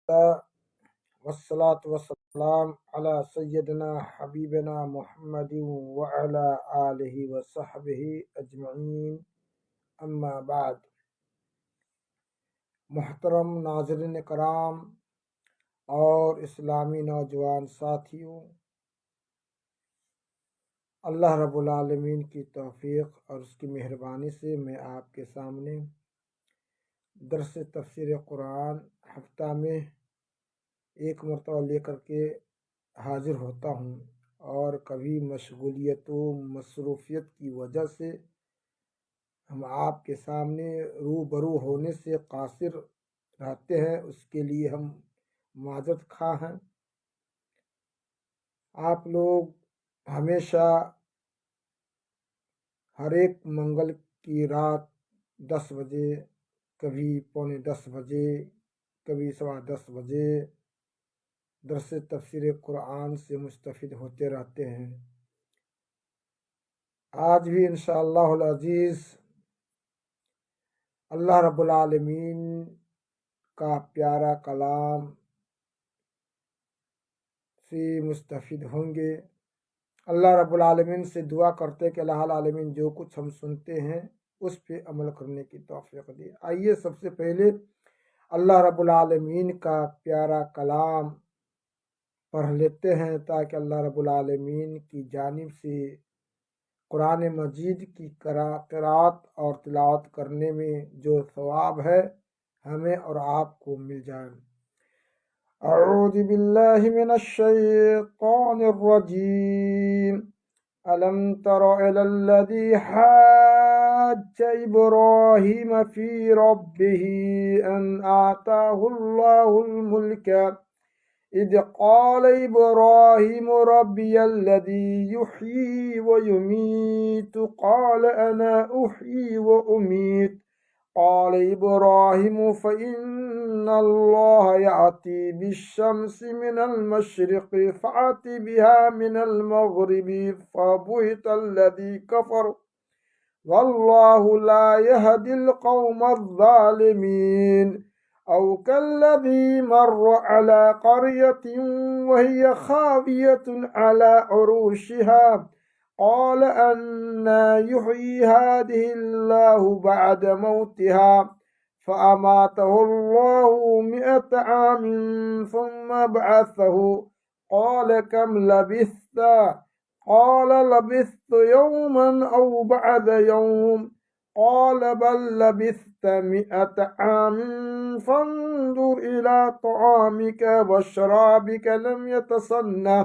والصلاة والسلام على سيدنا حبیبنا محمد وعلى آلہ وصحبہ اجمعین، اما بعد۔ محترم ناظرین کرام اور اسلامی نوجوان ساتھیوں، اللہ رب العالمین کی توفیق اور اس کی مہربانی سے میں آپ کے سامنے درس تفسیر قرآن ہفتہ میں ایک مرتبہ لے کر کے حاضر ہوتا ہوں، اور کبھی مشغولیت و مصروفیت کی وجہ سے ہم آپ کے سامنے روبرو ہونے سے قاصر رہتے ہیں، اس کے لیے ہم معذرت خواہ ہیں۔ آپ لوگ ہمیشہ ہر ایک منگل کی رات 10 بجے، کبھی پونے 10 بجے، کبھی 10:15 بجے درس تفسیر قرآن سے مستفید ہوتے رہتے ہیں۔ آج بھی انشاءاللہ العزیز اللہ رب العالمین کا پیارا کلام سے مستفید ہوں گے۔ اللہ رب العالمین سے دعا کرتے کہ اللہ العالمین جو کچھ ہم سنتے ہیں اس پہ عمل کرنے کی توفیق دے۔ آئیے سب سے پہلے اللہ رب العالمین کا پیارا کلام پڑھ لیتے ہیں، تاکہ اللہ رب العالمین کی جانب سے قرآن مجید کی قرأت اور تلاوت کرنے میں جو ثواب ہے ہمیں اور آپ کو مل جائے۔ اعوذ باللہ من الشیطان الرجیم۔ ألم تر إلى الذي حاج إبراهيم في ربه أن آتاه الله الملك إذ قال إبراهيم ربي الذي يحيي ويميت قال أنا أحيي وأميت قال إبراهيم فإن الله يأتي بالشمس من المشرق فأت بها من المغرب فبهت الذي كفر والله لا يهدي القوم الظالمين أو كالذي مر على قرية وهي خاوية على عروشها قال أنى يحيي هذه الله بعد موتها فأماته الله 100 عام ثم بعثه قال كم لبثت قال لبثت يوما أو بعد يوم قال بل لبثت 100 عام فانظر إلى طعامك وشرابك لم يتسنه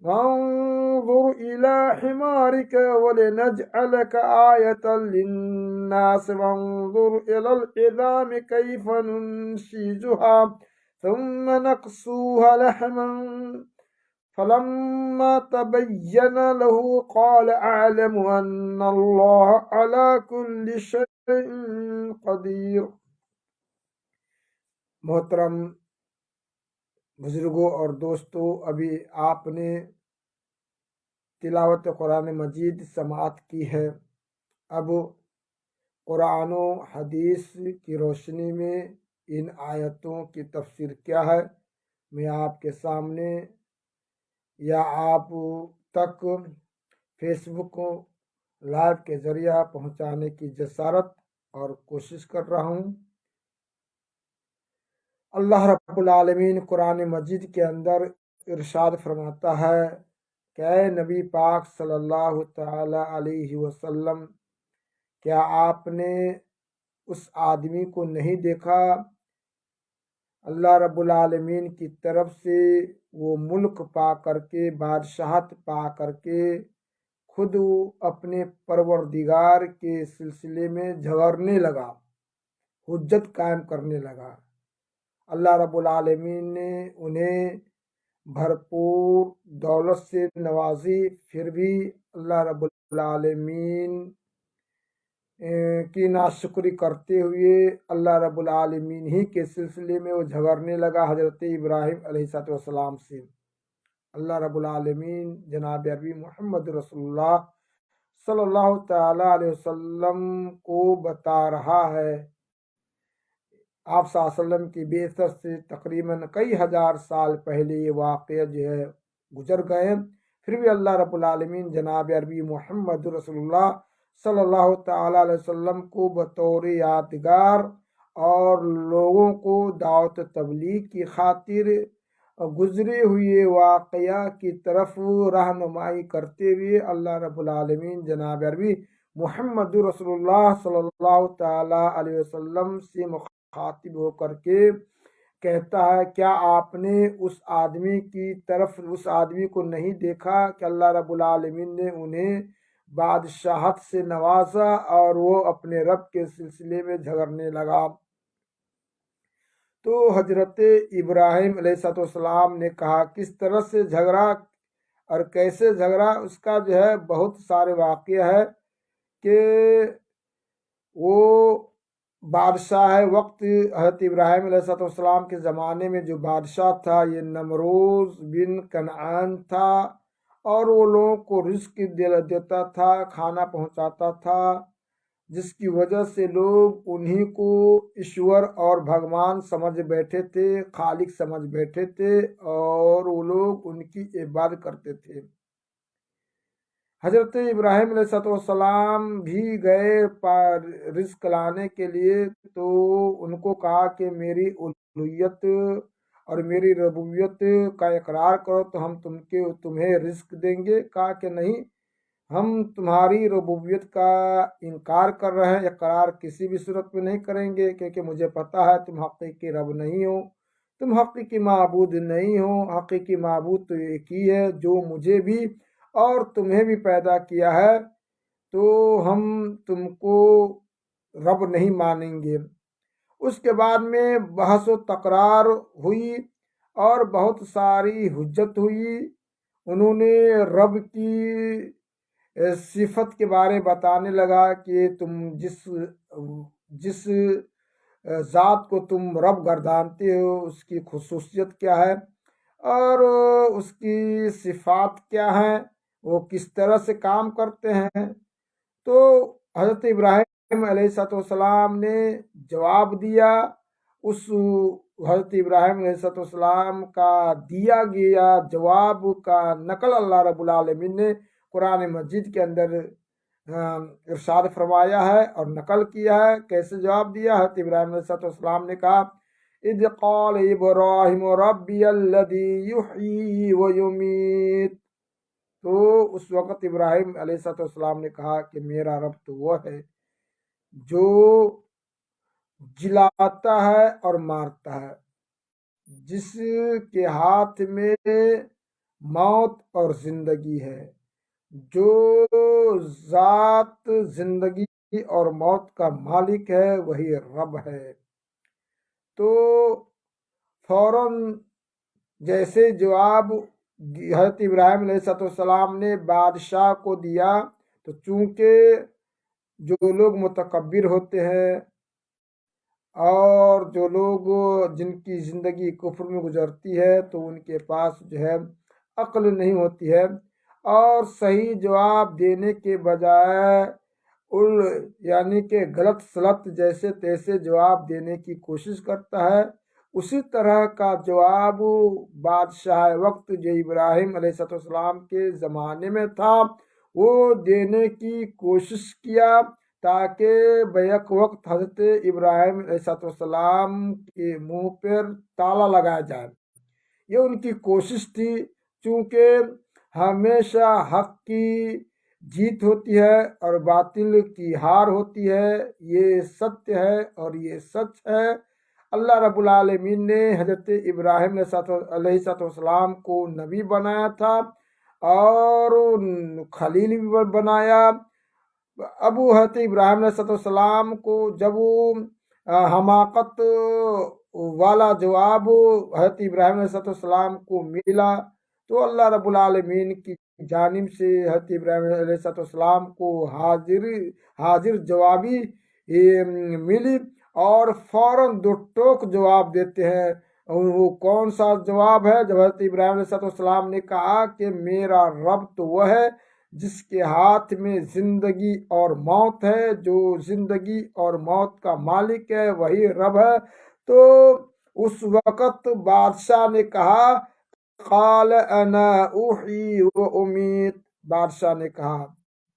وانظر إلى حمارك ولنجعلك آية للناس وانظر إلى العظام كيف ننشزها ثم نكسوها لحما فلما تبين له قال أعلم أن الله على كل شيء قدیر۔ محترم بزرگوں اور دوستوں، ابھی آپ نے تلاوت قرآن مجید سماعت کی ہے۔ اب قرآن و حدیث کی روشنی میں ان آیتوں کی تفسیر کیا ہے، میں آپ کے سامنے یا آپ تک فیس بک لائیو کے ذریعہ پہنچانے کی جسارت اور کوشش کر رہا ہوں۔ اللہ رب العالمین قرآن مجید کے اندر ارشاد فرماتا ہے کہ اے نبی پاک صلی اللہ تعالی علیہ وسلم، کیا آپ نے اس آدمی کو نہیں دیکھا اللہ رب العالمین کی طرف سے وہ ملک پا کر کے، بادشاہت پا کر کے خود اپنے پروردگار کے سلسلے میں جھگڑنے لگا، حجت قائم کرنے لگا۔ اللہ رب العالمین نے انہیں بھرپور دولت سے نوازی، پھر بھی اللہ رب العالمین کی ناشکری کرتے ہوئے اللہ رب العالمین ہی کے سلسلے میں وہ جھگڑنے لگا حضرت ابراہیم علیہ السلام سے۔ اللہ رب العالمین جناب عربی محمد رسول اللہ صلی اللہ تعالی علیہ وسلم کو بتا رہا ہے، آپ صلی اللہ علیہ وسلم کی بعثت سے تقریباً کئی ہزار سال پہلے یہ واقعہ جو ہے گزر گئے، پھر بھی اللہ رب العالمین جناب عربی محمد رسول اللہ صلی اللہ تعالیٰ علیہ وسلم کو بطور یادگار اور لوگوں کو دعوت تبلیغ کی خاطر گزرے ہوئے واقعہ کی طرف رہنمائی کرتے ہوئے اللہ رب العالمین جناب عربی محمد رسول اللہ صلی اللہ تعالیٰ علیہ وسلم سے مخاطب ہو کر کے کہتا ہے، کیا آپ نے اس آدمی کی طرف اس آدمی کو نہیں دیکھا کہ اللہ رب العالمین نے انہیں بادشاہت سے نوازا اور وہ اپنے رب کے سلسلے میں جھگڑنے لگا؟ تو حضرت ابراہیم علیہ السلام نے کہا کس طرح سے جھگڑا اور کیسے جھگڑا، اس کا جو ہے بہت سارے واقعہ ہے کہ وہ بادشاہ وقت حضرت ابراہیم علیہ السلام کے زمانے میں جو بادشاہ تھا یہ نمروز بن کنعان تھا، اور وہ لوگوں کو رزق دیتا تھا، کھانا پہنچاتا تھا، جس کی وجہ سے لوگ انہی کو ایشور اور بھگوان سمجھ بیٹھے تھے، خالق سمجھ بیٹھے تھے، اور وہ لوگ ان کی عبادت کرتے تھے۔ حضرت ابراہیم علیہ السلام بھی گئے رزق لانے کے لیے، تو ان کو کہا کہ میری الوہیت اور میری ربوبیت کا اقرار کرو تو ہم تمہیں رزق دیں گے۔ کہا کہ نہیں، ہم تمہاری ربوبیت کا انکار کر رہے ہیں، اقرار کسی بھی صورت میں نہیں کریں گے، کیونکہ مجھے پتہ ہے تم حقیقی رب نہیں ہو، تم حقیقی معبود نہیں ہو۔ حقیقی معبود تو ایک ہی ہے جو مجھے بھی اور تمہیں بھی پیدا کیا ہے، تو ہم تم کو رب نہیں مانیں گے۔ اس کے بعد میں بحث و تکرار ہوئی اور بہت ساری حجت ہوئی۔ انہوں نے رب کی صفت کے بارے بتانے لگا کہ تم جس ذات کو تم رب گردانتے ہو اس کی خصوصیت کیا ہے اور اس کی صفات کیا ہیں، وہ کس طرح سے کام کرتے ہیں۔ تو حضرت ابراہیم علیہ السلام نے جواب دیا۔ اس حضرت ابراہیم علیہ السلام کا دیا گیا جواب کا نقل اللہ رب العالمین نے قرآن مجید کے اندر ارشاد فرمایا ہے اور نقل کیا ہے۔ کیسے جواب دیا؟ حضرت ابراہیم علیہ السلام نے کہا، اذ قال ابراہیم ربی الذی یحیی و یمیت۔ تو اس وقت ابراہیم علیہ السلام نے کہا کہ میرا رب تو وہ ہے جو جلاتا ہے اور مارتا ہے، جس کے ہاتھ میں موت اور زندگی ہے، جو ذات زندگی اور موت کا مالک ہے وہی رب ہے۔ تو فوراً جیسے جواب حضرت ابراہیم علیہ السلام نے بادشاہ کو دیا، تو چونکہ جو لوگ متکبر ہوتے ہیں اور جو لوگ جن کی زندگی کفر میں گزرتی ہے تو ان کے پاس جو ہے عقل نہیں ہوتی ہے، اور صحیح جواب دینے کے بجائے یعنی کہ غلط سلط جیسے تیسے جواب دینے کی کوشش کرتا ہے۔ اسی طرح کا جواب بادشاہ وقت جو ابراہیم علیہ السلام کے زمانے میں تھا وہ دینے کی کوشش کیا، تاکہ بیک وقت حضرت ابراہیم علیہ السلام کے منہ پر تالا لگایا جائے۔ یہ ان کی کوشش تھی، چونکہ ہمیشہ حق کی جیت ہوتی ہے اور باطل کی ہار ہوتی ہے، یہ ستیہ ہے اور یہ سچ ہے۔ اللہ رب العالمین نے حضرت ابراہیم علیہ السلام کو نبی بنایا تھا اور خلیل بھی بنایا۔ ابو حضرت ابراہیم علیہ السلام کو جب حماقت والا جواب حضرت ابراہیم علیہ السلام کو ملا تو اللہ رب العالمین کی جانب سے حضرت ابراہیم علیہ السلام کو حاضر جوابی ملی، اور فوراً دو ٹوک جواب دیتے ہیں۔ وہ کون سا جواب ہے؟ جب حضرت ابراہیم علیہ السلام نے کہا کہ میرا رب تو وہ ہے جس کے ہاتھ میں زندگی اور موت ہے، جو زندگی اور موت کا مالک ہے وہی رب ہے۔ تو اس وقت بادشاہ نے کہا قال انا احیی و امیت، بادشاہ نے کہا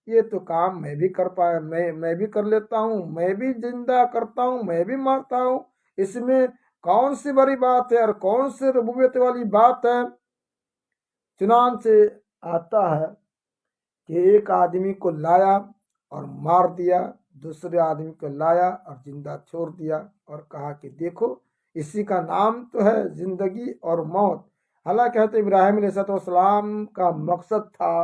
یہ تو کام میں بھی کر پایا، میں بھی کر لیتا ہوں، میں بھی زندہ کرتا ہوں، میں بھی مارتا ہوں، اس میں کون سی بڑی بات ہے اور کون سی ربوبیت والی بات ہے؟ چنانچہ آتا ہے کہ ایک آدمی کو لایا اور مار دیا، دوسرے آدمی کو لایا اور زندہ چھوڑ دیا، اور کہا کہ دیکھو اسی کا نام تو ہے زندگی اور موت۔ حالانکہ حضرت ابراہیم علیہ السلام کا مقصد تھا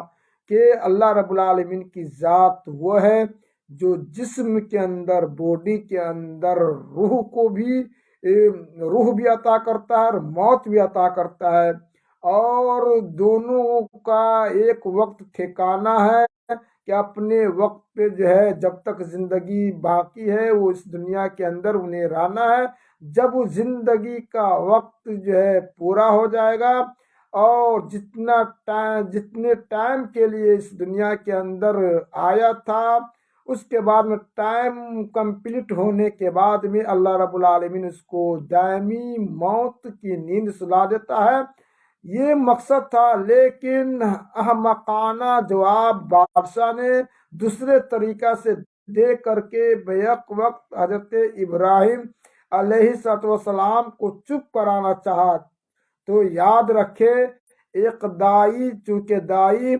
کہ اللہ رب العالمین کی ذات وہ ہے جو جسم کے اندر، باڈی کے اندر روح بھی عطا کرتا ہے اور موت بھی عطا کرتا ہے، اور دونوں کا ایک وقت ٹھکانہ ہے کہ اپنے وقت پہ جو ہے جب تک زندگی باقی ہے وہ اس دنیا کے اندر انہیں رہنا ہے۔ جب وہ زندگی کا وقت جو ہے پورا ہو جائے گا اور جتنے ٹائم کے لیے اس دنیا کے اندر آیا تھا، اس کے بعد میں ٹائم کمپلیٹ ہونے کے بعد میں اللہ رب العالمین اس کو دائمی موت کی نیند سلا دیتا ہے۔ یہ مقصد تھا، لیکن احمقانہ جواب بادشاہ نے دوسرے طریقہ سے دے کر کے بیک وقت حضرت ابراہیم علیہ السلام کو چپ کرانا چاہا۔ تو یاد رکھے ایک دائی، چونکہ دائی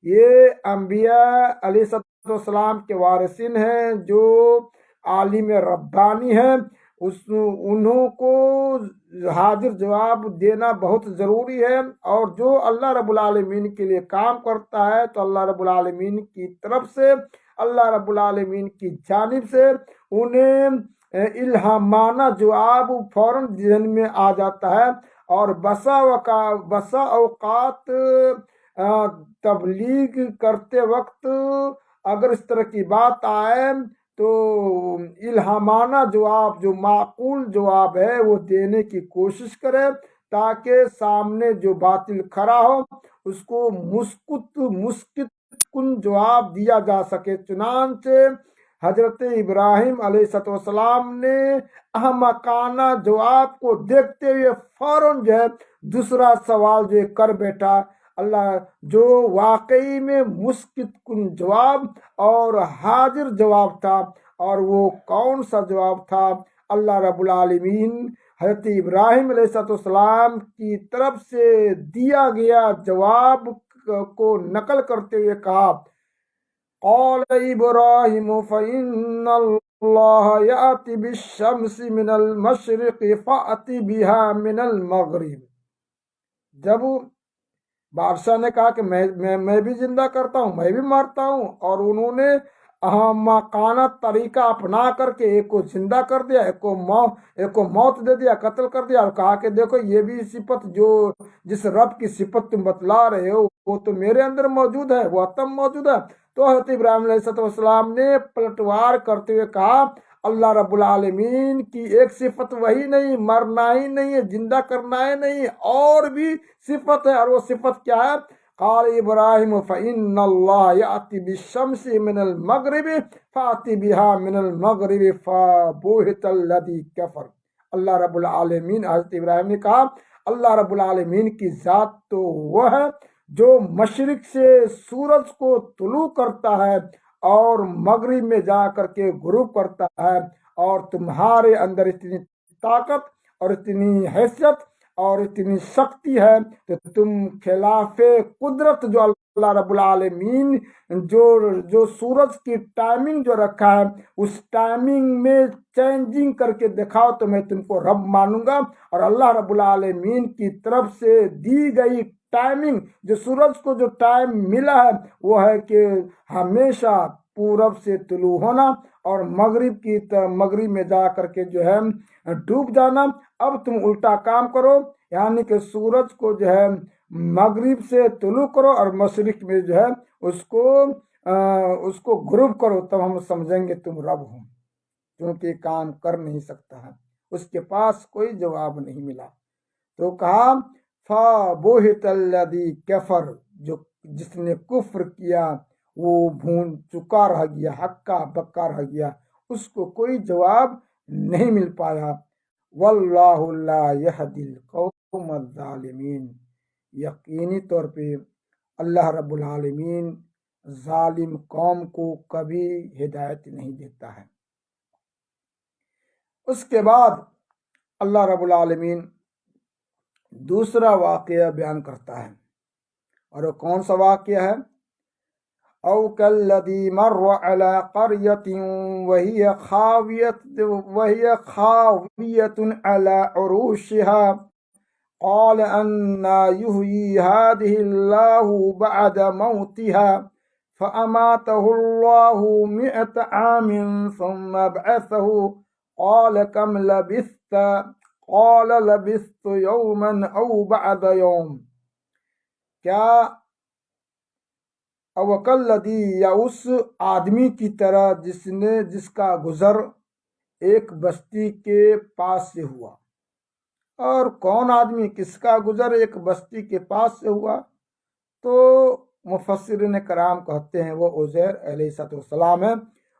یہ انبیاء علیہ السلام کے وارثین ہیں، جو عالم ربانی ہیں، انہوں کو حاضر جواب دینا بہت ضروری ہے، اور جو اللہ رب العالمین کے لیے کام کرتا ہے تو اللہ رب العالمین کی طرف سے، اللہ رب العالمین کی جانب سے انہیں الہامانہ جواب فوراً ذہن میں آ جاتا ہے۔ اور بسا اوقات تبلیغ کرتے وقت اگر اس طرح کی بات آئے تو الہامانہ جواب، جو معقول جواب ہے، وہ دینے کی کوشش کرے، تاکہ سامنے جو باطل کھڑا ہو اس کو مسکت کن جواب دیا جا سکے۔ چنانچہ حضرت ابراہیم علیہ السلام نے احمقانہ جواب کو دیکھتے ہوئے فوراً جو ہے دوسرا سوال جو کر بیٹھا، اللہ جو واقعی میں مسکت کن جواب اور حاضر جواب تھا، اور وہ کون سا جواب تھا؟ اللہ رب العالمین حضرت ابراہیم علیہ السلام کی طرف سے دیا گیا جواب کو نقل کرتے ہوئے کہا قال ابراہیم فإن اللہ یأتی بالشمس من المشرق فأتی بها من المغرب۔ جب بادشاہ نے کہا کہ میں بھی زندہ کرتا ہوں، میں بھی مارتا ہوں، اور انہوں نے احمقانہ طریقہ اپنا کر کے ایک کو زندہ کر دیا، ایک کو موت دے دیا، قتل کر دیا، اور کہا کہ دیکھو یہ بھی صفت جو جس رب کی صفت تم بتلا رہے ہو وہ تو میرے اندر موجود ہے، وہ تم موجود ہے۔ تو حضرت ابراہیم علیہ السلام نے پلٹوار کرتے ہوئے کہا اللہ رب العالمین کی ایک صفت وہی نہیں، مرنا ہی نہیں ہے، زندہ کرنا ہی نہیں، اور بھی صفت ہے، اور وہ صفت کیا ہے؟ قال ابراہیم فإن اللہ یأتی بالشمس من المغرب فأتی بها من المغرب فبہت الذی کفر۔ اللہ رب العالمین، حضرت ابراہیم نے کہا اللہ رب العالمین کی ذات تو وہ ہے جو مشرق سے سورج کو طلوع کرتا ہے اور مغرب میں جا کر کے غروب کرتا ہے، اور تمہارے اندر اتنی طاقت اور اتنی حیثیت اور اتنی سختی ہے کہ تم خلاف قدرت جو اللہ رب العالمین جو سورج کی ٹائمنگ جو رکھا ہے اس ٹائمنگ میں چینجنگ کر کے دکھاؤ تو میں تم کو رب مانوں گا۔ اور اللہ رب العالمین کی طرف سے دی گئی ٹائمنگ، جو سورج کو جو ٹائم ملا ہے وہ ہے کہ ہمیشہ پورب سے طلوع ہونا اور مغرب میں جا کر کے جو ہے ڈوب جانا۔ اب تم الٹا کام کرو، یعنی کہ سورج کو جو ہے مغرب سے طلوع کرو اور مشرق میں جو ہے اس کو غروب کرو، تب ہم سمجھیں گے تم رب ہو، کیونکہ کام کر نہیں سکتا ہے، اس کے پاس کوئی جواب نہیں ملا۔ تو کہا فَبُہِتَ الَّذِي كَفَرَ، جس نے کفر کیا وہ بھون چکا رہ گیا، ہکا بکا رہ گیا، اس کو کوئی جواب نہیں مل پایا۔ واللہ لا یہدی القوم الظالمین، یقینی طور پہ اللہ رب العالمین ظالم قوم کو کبھی ہدایت نہیں دیتا ہے۔ اس کے بعد اللہ رب العالمین دوسرا واقعہ بیان کرتا ہے، اور وہ کون سا واقعہ ہے؟ او کالذی مر علی قریۃ وہی خاویۃ علی عروشها قال انا یحیی هذه اللہ بعد موتها فأماته الله 100 عام ثم بعثه قال كم لبثت قال لبثت يوما او بعد يوم۔ کیا اوکلدی یا اس آدمی کی طرح جس کا گزر ایک بستی کے پاس سے ہوا۔ اور کون آدمی، کس کا گزر ایک بستی کے پاس سے ہوا؟ تو مفسرین کرام کہتے ہیں وہ عزیر علیہ السلام ہے۔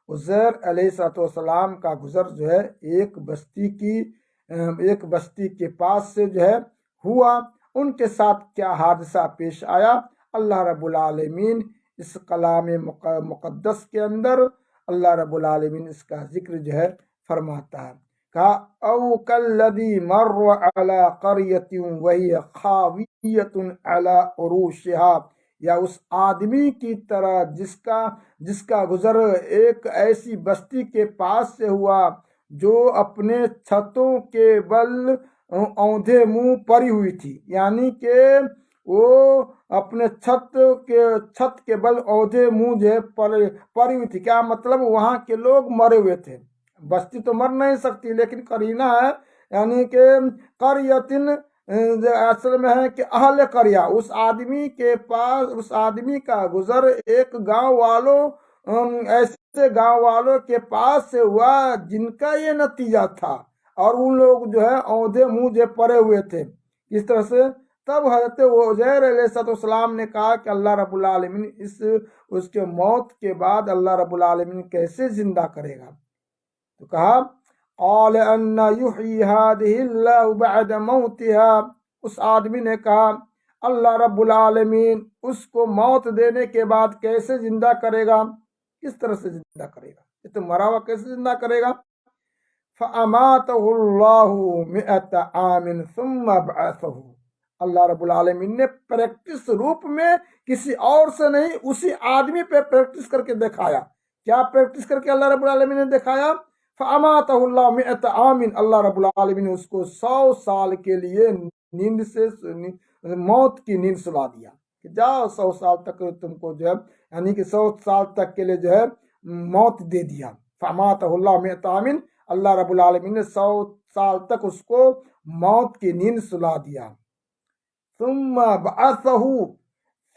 عزیر علیہ السلام کا گزر جو ہے ایک بستی کے پاس سے جو ہے ہوا۔ ان کے ساتھ کیا حادثہ پیش آیا؟ اللہ رب العالمین اس کلام مقدس کے اندر اللہ رب العالمین اس کا ذکر جو ہے فرماتا ہے۔ کہا او کالذی مر علی قریۃ وہی خاویۃ علی عروشها، یا اس آدمی کی طرح جس کا گزر ایک ایسی بستی کے پاس سے ہوا جو اپنے چھتوں کے بل اوندھے منہ پڑی ہوئی تھی، یعنی کہ وہ اپنے چھت کے بل اوندھے منہ جو ہے پڑی ہوئی تھی۔ کیا مطلب؟ وہاں کے لوگ مرے ہوئے تھے۔ بستی تو مر نہیں سکتی، لیکن قرینہ ہے، یعنی کہ قریتن اصل میں ہے کہ اہل قریہ، اس آدمی کے پاس، اس آدمی کا گزر ایک گاؤں والوں ایسے گاؤں والوں کے پاس سے ہوا جن کا یہ نتیجہ تھا، اور ان لوگ جو ہے اوندھے منہ جو پڑے ہوئے تھے۔ اس طرح سے تب حضرت عزیر علیہ السلام نے کہا کہ اللہ رب العالمین اس کے موت کے بعد اللہ رب العالمین کیسے زندہ کرے گا؟ تو کہا قال ان یحیی هذه اللہ بعد موتها، اس آدمی نے کہا اللہ رب العالمین اس کو موت دینے کے بعد کیسے زندہ کرے گا؟ کس طرح سے زندہ کرے گا؟ یہ تو مرا ہوا کیسے زندہ کرے گا؟ فَأَمَاتَهُ اللَّهُ 100 عَامٍ ثُمَّ بَعَثَهُ، اللہ رب العالمین نے پریکٹس روپ میں کسی اور سے نہیں، اسی آدمی پہ پریکٹس کر کے دکھایا۔ کیا پریکٹس کر کے اللہ رب العالمین نے دکھایا؟ فَأَمَاتَهُ اللَّهُ 100 عَامٍ، اللہ رب العالمین نے اس کو 100 سال کے لیے نیند سے موت کی نیند سلا دیا کہ جاؤ 100 سال تک تم کو جو ہے، یعنی کہ 100 سال تک کے لیے جو ہے موت دے دیا۔ فَأَمَاتَهُ اللَّهُ 100 عَامٍ، اللہ رب العالمین نے 100 سال تک اس کو موت کی نیند سلا دیا۔ ثم بعثہ،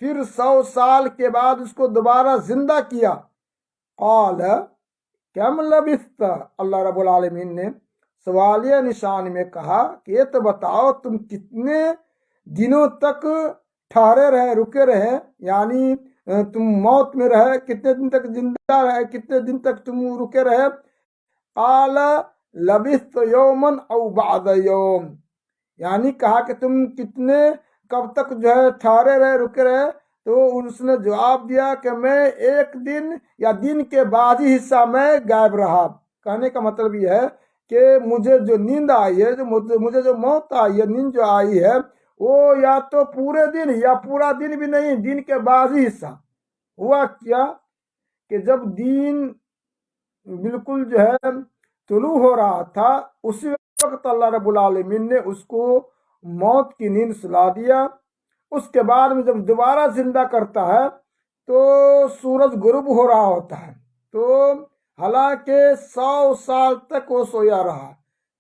پھر 100 سال کے بعد اس کو دوبارہ زندہ کیا۔ قال کم لبثت، اللہ رب العالمین نے سوالیہ نشان میں کہا کہ یہ تو بتاؤ تم کتنے دنوں تک ٹھہرے رہے، رکے رہے، یعنی تم موت میں رہے، کتنے دن تک زندہ رہے، کتنے دن تک تم رکے رہے؟ قال لبثت یوما او بعد یوم، یعنی کہا کہ تم کب تک جو ہے ٹھہرے رہے، رکے رہے؟ تو اس نے جواب دیا کہ میں ایک دن یا دن کے بعد ہی حصہ میں غائب رہا۔ کہنے کا مطلب یہ ہے کہ مجھے جو نیند آئی ہے، مجھے جو موت آئی ہے، نیند جو آئی ہے، وہ یا تو پورے دن یا پورا دن بھی نہیں، دن کے بعد ہی حصہ ہوا۔ کیا کہ جب دن بالکل جو ہے طلوع ہو رہا تھا، اسی وقت اللہ رب العالمین نے اس کو موت کی نیند سلا دیا۔ اس کے بعد میں جب دوبارہ زندہ کرتا ہے تو سورج غروب ہو رہا ہوتا ہے، تو حالانکہ 100 سال تک وہ سویا رہا،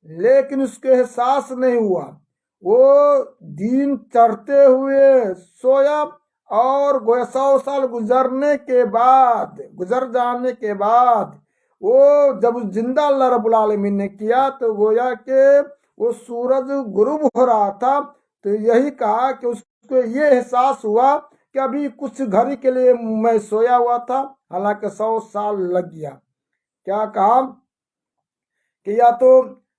لیکن اس کے احساس نہیں ہوا۔ وہ دن چڑھتے ہوئے سویا، اور 100 سال گزر جانے کے بعد وہ جب زندہ اللہ رب العالمین نے کیا تو گویا کہ وہ سورج غروب ہو رہا تھا۔ تو یہی کہا کہ اس کو یہ احساس ہوا کہ ابھی کچھ گھڑی کے لیے میں سویا ہوا تھا، حالانکہ 100 سال لگ گیا۔ کیا کہا کہ یا تو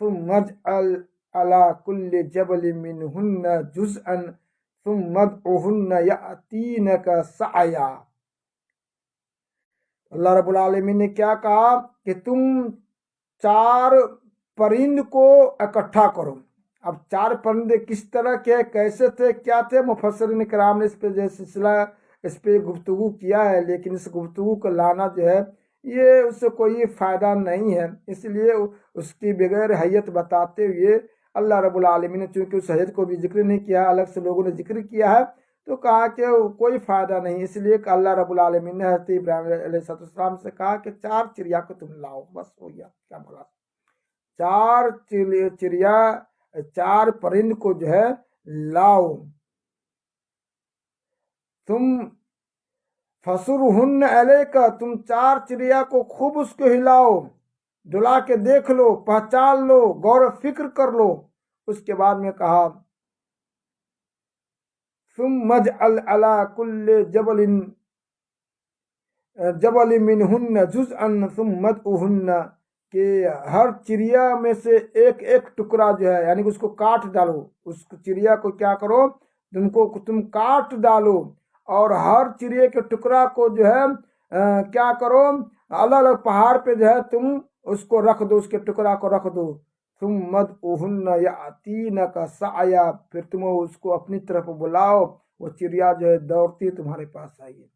ثم اجعل على كل جبل منهن جزءا ثم ادعهن يأتينك سعيا۔ اللہ رب العالمین نے کیا کہا کہ تم 4 پرند کو اکٹھا کرو۔ اب 4 پرندے کس طرح کے، کیسے تھے، کیا تھے، مفسرین کرام نے اس پہ جو سلسلہ اس پہ گفتگو کیا ہے، لیکن اس گفتگو کو لانا جو ہے یہ اس سے کوئی فائدہ نہیں ہے، اس لیے اس کی بغیر حیت بتاتے ہوئے اللہ رب العالمین نے چونکہ اس حیت کو بھی ذکر نہیں کیا، الگ سے لوگوں نے ذکر کیا ہے، تو کہا کہ کوئی فائدہ نہیں، اس لیے کہ اللہ رب العالمین نے حضرت ابراہیم علیہ السلام سے کہا کہ 4 چڑیا کو تم لاؤ، بس ہو گیا، کیا بولا، 4 چڑیا 4 پرند کو جو ہے لاؤ، تم فسرہن علیک، تم 4 چڑیا کو خوب اس کو ہلاؤ، ڈلا کے دیکھ لو، پہچان لو، غور و فکر کر لو۔ اس کے بعد میں کہا ثم اجعل علی کل جبل منہن جزءا ثم ادعہن، کہ ہر چڑیا میں سے ایک ایک ٹکڑا جو ہے، یعنی کہ اس کو کاٹ ڈالو، اس چڑیا کو کیا کرو، تم کاٹ ڈالو، اور ہر چڑیا کے ٹکڑا کو جو ہے کیا کرو، الگ الگ پہاڑ پہ جو ہے تم اس کو رکھ دو، اس کے ٹکڑا کو رکھ دو، ثم ادعہن یأتینک سعیا، پھر تم اس کو اپنی طرف بلاؤ، وہ چڑیا جو ہے دوڑتی تمہارے پاس آئی ہے۔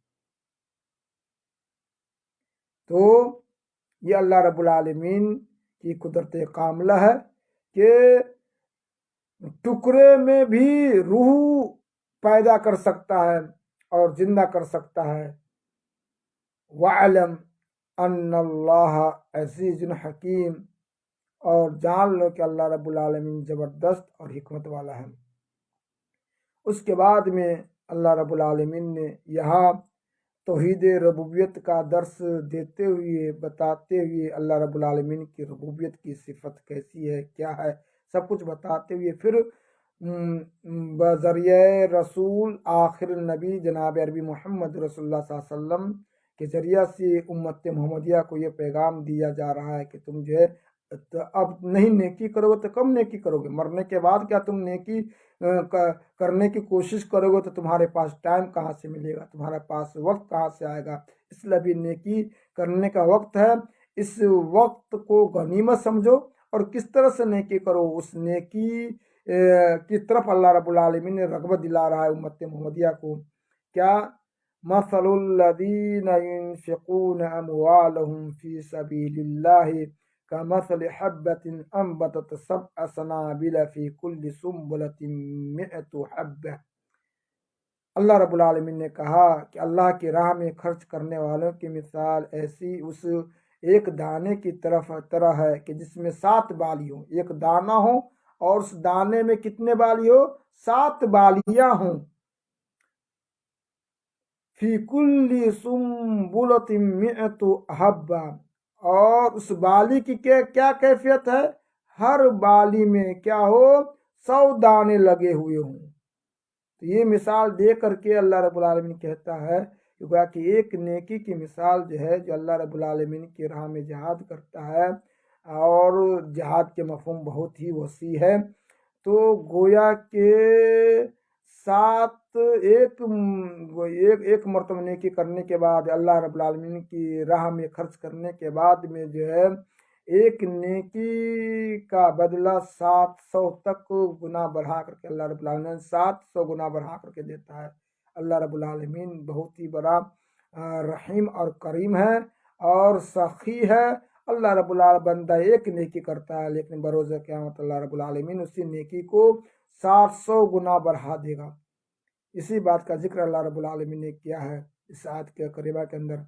تو یہ اللہ رب العالمین کی قدرت کاملہ ہے کہ ٹکڑے میں بھی روح پیدا کر سکتا ہے اور زندہ کر سکتا ہے۔ وَعْلَمْ أَنَّ اللَّهَ عَزِيزٌ حَكِيمٌ، اور جان لو کہ اللہ رب العالمین زبردست اور حکمت والا ہے۔ اس کے بعد میں اللہ رب العالمین نے یہاں توحید ربوبیت کا درس دیتے ہوئے، بتاتے ہوئے اللہ رب العالمین کی ربوبیت کی صفت کیسی ہے، کیا ہے، سب کچھ بتاتے ہوئے پھر بذریعہ رسول آخر نبی جناب عربی محمد رسول اللہ صلی اللہ علیہ وسلم کے ذریعہ سے امت محمدیہ کو یہ پیغام دیا جا رہا ہے کہ تم جو ہے اب نہیں نیکی کرو گے تو کم نیکی کرو گے، مرنے کے بعد کیا تم نیکی کرنے کی کوشش کرو گے تو تمہارے پاس ٹائم کہاں سے ملے گا، تمہارے پاس وقت کہاں سے آئے گا، اس لیے بھی نیکی کرنے کا وقت ہے، اس وقت کو غنیمت سمجھو، اور کس طرح سے نیکی کرو، اس نیکی کی طرف اللہ رب العالمین نے رغبت دلا رہا ہے امت محمدیہ کو۔ کیا مثل الذین ينفقون اموالهم فی سبیل اللہ كمثل حبة انبتت 7 سنابل في كل سنبلة 100 حبة۔ اللہ رب العالمین نے کہا کہ اللہ کی راہ میں خرچ کرنے والوں کی مثال ایسی اس ایک دانے کی طرح ہے کہ جس میں 7 بالی ہوں، ایک دانہ ہو اور اس دانے میں کتنے بالی ہو، 7 بالیاں ہوں، فی کل سنبلۃ 100 حبہ، اور اس بالی کی کیا کیفیت ہے، ہر بالی میں کیا ہو، 100 دانے لگے ہوئے ہوں۔ تو یہ مثال دے کر کے اللہ رب العالمین کہتا ہے کہ ایک نیکی کی مثال جو ہے، جو اللہ رب العالمین کی راہ میں جہاد کرتا ہے، اور جہاد کے مفہوم بہت ہی وسیع ہے، تو گویا کہ 7 ایک مرتبہ نیکی کرنے کے بعد، اللہ رب العالمین کی راہ میں خرچ کرنے کے بعد میں جو ہے ایک نیکی کا بدلہ 700 تک گنا بڑھا کر کے اللہ رب العالمین 700 گنا بڑھا کر کے دیتا ہے۔ اللہ رب العالمین بہت ہی بڑا رحیم اور کریم ہے اور سخی ہے۔ اللہ رب العالمین بندہ ایک نیکی کرتا ہے، لیکن بروز قیامت اللہ رب العالمین اسی نیکی کو 700 گنا بڑھا دے گا۔ اسی بات کا ذکر اللہ رب العالمین نے کیا ہے اس آیت کے قریبہ کے اندر،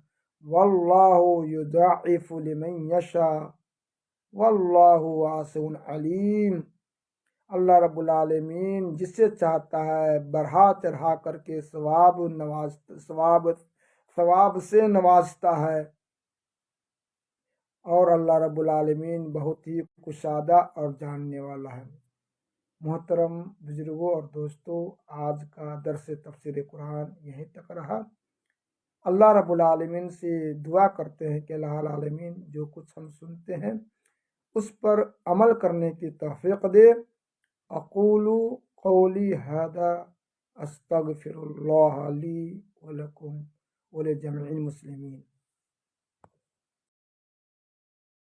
واللہ یضاعف لمن یشاء واللہ واسع علیم۔ اللہ رب العالمین جسے چاہتا ہے بڑھا چڑھا کر کے ثواب سے نوازتا ہے، اور اللہ رب العالمین بہت ہی کشادہ اور جاننے والا ہے۔ محترم بزرگوں اور دوستوں، آج کا درس تفسیر قرآن یہیں تک رہا۔ اللہ رب العالمین سے دعا کرتے ہیں کہ اللہ العالمین جو کچھ ہم سنتے ہیں اس پر عمل کرنے کی توفیق دے۔ اقول قولی ھذا استغفر اللہ لی ولکم ولجمیع المسلمین۔